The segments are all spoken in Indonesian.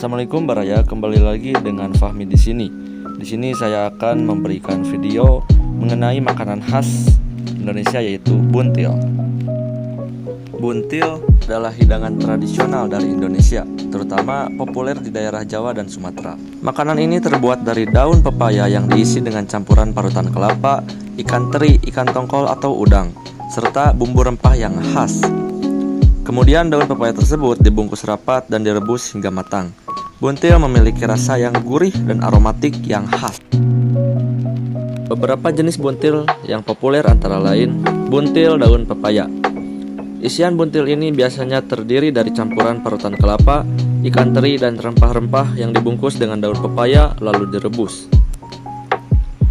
Assalamualaikum Baraya, kembali lagi dengan Fahmi di sini. Di sini saya akan memberikan video mengenai makanan khas Indonesia yaitu buntil. Buntil adalah hidangan tradisional dari Indonesia, terutama populer di daerah Jawa dan Sumatera. Makanan ini terbuat dari daun pepaya yang diisi dengan campuran parutan kelapa, ikan teri, ikan tongkol atau udang, serta bumbu rempah yang khas. Kemudian daun pepaya tersebut dibungkus rapat dan direbus hingga matang. Buntil memiliki rasa yang gurih dan aromatik yang khas. Beberapa jenis buntil yang populer antara lain buntil daun pepaya. Isian buntil ini biasanya terdiri dari campuran parutan kelapa, ikan teri, dan rempah-rempah yang dibungkus dengan daun pepaya lalu direbus.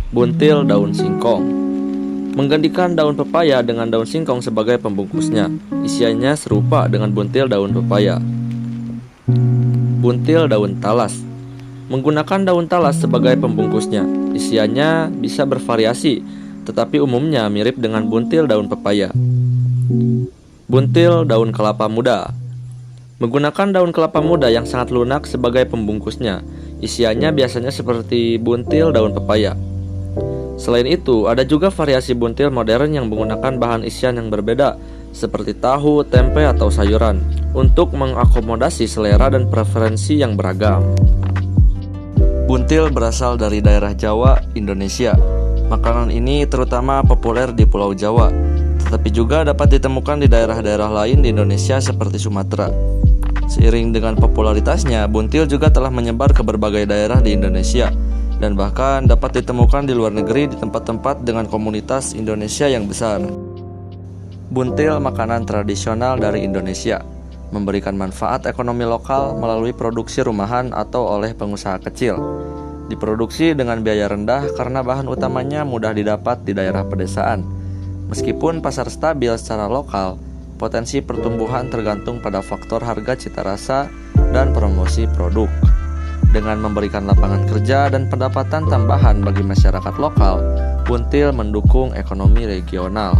Buntil daun singkong menggantikan daun pepaya dengan daun singkong sebagai pembungkusnya. Isiannya serupa dengan buntil daun pepaya. Buntil daun talas menggunakan daun talas sebagai pembungkusnya. Isiannya bisa bervariasi, tetapi umumnya mirip dengan buntil daun pepaya. Buntil daun kelapa muda menggunakan daun kelapa muda yang sangat lunak sebagai pembungkusnya. Isiannya biasanya seperti buntil daun pepaya. Selain itu, ada juga variasi buntil modern yang menggunakan bahan isian yang berbeda, seperti tahu, tempe, atau sayuran, untuk mengakomodasi selera dan preferensi yang beragam. Buntil berasal dari daerah Jawa, Indonesia. Makanan ini terutama populer di Pulau Jawa, tetapi juga dapat ditemukan di daerah-daerah lain di Indonesia seperti Sumatera. Seiring dengan popularitasnya, buntil juga telah menyebar ke berbagai daerah di Indonesia, dan bahkan dapat ditemukan di luar negeri di tempat-tempat dengan komunitas Indonesia yang besar. Buntil makanan tradisional dari Indonesia, memberikan manfaat ekonomi lokal melalui produksi rumahan atau oleh pengusaha kecil. Diproduksi dengan biaya rendah karena bahan utamanya mudah didapat di daerah pedesaan. Meskipun pasar stabil secara lokal, potensi pertumbuhan tergantung pada faktor harga, cita rasa, dan promosi produk. Dengan memberikan lapangan kerja dan pendapatan tambahan bagi masyarakat lokal, buntil mendukung ekonomi regional.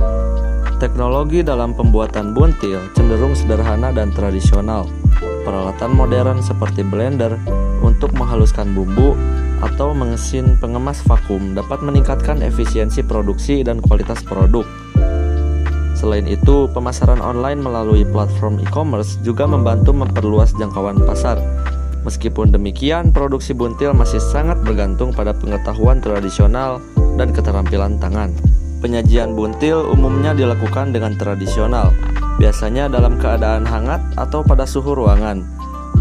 Teknologi dalam pembuatan buntil cenderung sederhana dan tradisional. Peralatan modern seperti blender untuk menghaluskan bumbu atau mesin pengemas vakum dapat meningkatkan efisiensi produksi dan kualitas produk. Selain itu, pemasaran online melalui platform e-commerce juga membantu memperluas jangkauan pasar. Meskipun demikian, produksi buntil masih sangat bergantung pada pengetahuan tradisional dan keterampilan tangan. Penyajian buntil umumnya dilakukan dengan tradisional, biasanya dalam keadaan hangat atau pada suhu ruangan,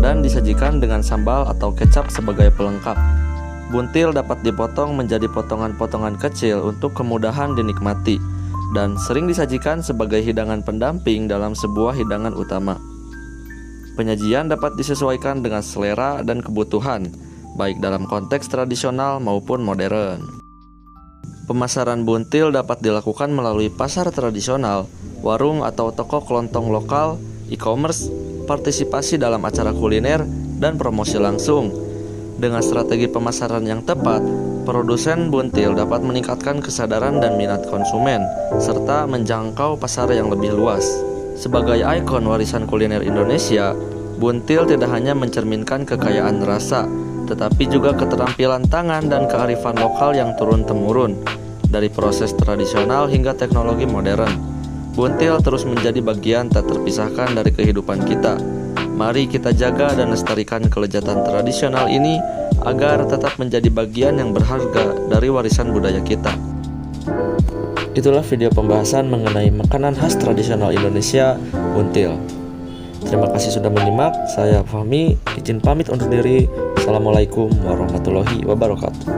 dan disajikan dengan sambal atau kecap sebagai pelengkap. Buntil dapat dipotong menjadi potongan-potongan kecil untuk kemudahan dinikmati, dan sering disajikan sebagai hidangan pendamping dalam sebuah hidangan utama. Penyajian dapat disesuaikan dengan selera dan kebutuhan, baik dalam konteks tradisional maupun modern. Pemasaran buntil dapat dilakukan melalui pasar tradisional, warung atau toko kelontong lokal, e-commerce, partisipasi dalam acara kuliner, dan promosi langsung. Dengan strategi pemasaran yang tepat, produsen buntil dapat meningkatkan kesadaran dan minat konsumen, serta menjangkau pasar yang lebih luas. Sebagai ikon warisan kuliner Indonesia, buntil tidak hanya mencerminkan kekayaan rasa, tetapi juga keterampilan tangan dan kearifan lokal yang turun-temurun. Dari proses tradisional hingga teknologi modern, buntil terus menjadi bagian tak terpisahkan dari kehidupan kita. Mari kita jaga dan lestarikan kelezatan tradisional ini agar tetap menjadi bagian yang berharga dari warisan budaya kita. Itulah video pembahasan mengenai makanan khas tradisional Indonesia, buntil. Terima kasih sudah menyimak. Saya Fahmi, izin pamit undur diri. Assalamualaikum warahmatullahi wabarakatuh.